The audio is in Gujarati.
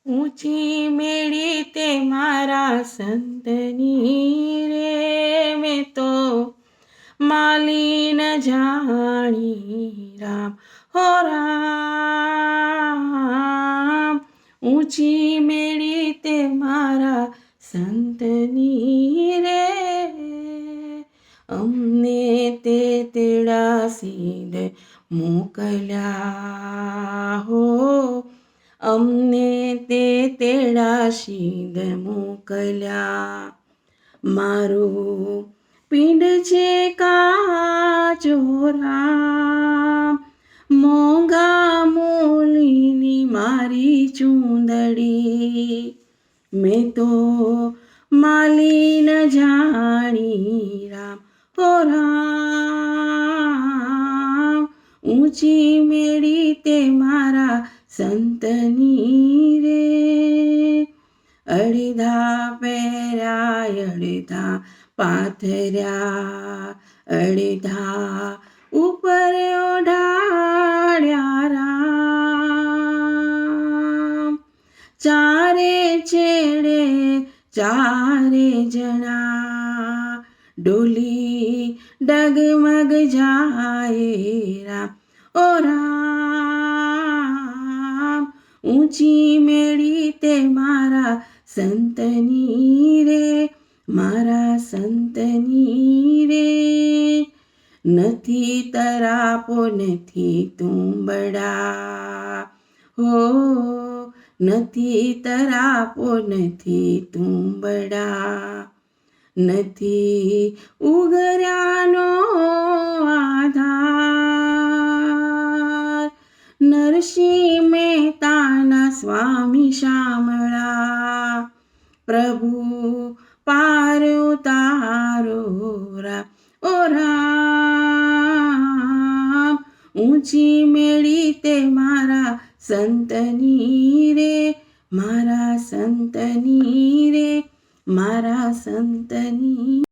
ઊંચી મેળી તે મારા સંતની રે, મેં તો માલી ન જાણી રામ હો રામ. ઊંચી મેળી તે મારા સંતની રે, અમને તે તેડાસીદ મોકલ્યા હો, અમને તે તેડાસીદ મોકલ્યા. મારું પિંડ છે કાચો રામ, મોંઘા મૂલ્યની મારી ચૂંદડી, મેં તો માલી ન જાણી રામ હો રામ. ઊંચી મેળી તે મારા સંતની રે, અડધા પહેર્યા અડધા પાથર્યા, અડધા ઉપર ઓઢાડ્યા રામ. ચારે છેડે ચારે જણા, ડોલી ડગમગ જાય રામ ઓ રામ. ઊંચી મેળી તે મારા સંતની રે, મારા સંતની રે. નથી તરાપો નથી તુંબડા હો, નથી તરાપો નથી તુંબડા, નથી ઉગર્યાનો આધાર. નરસિંહ મહેતાના સ્વામી શામળા, પ્રભુ પાર ઉતારો રામ ઓ રામ. ઊંચી મેળી તે મારા સંતની રે, મારા સંતની રે, મારા સંતની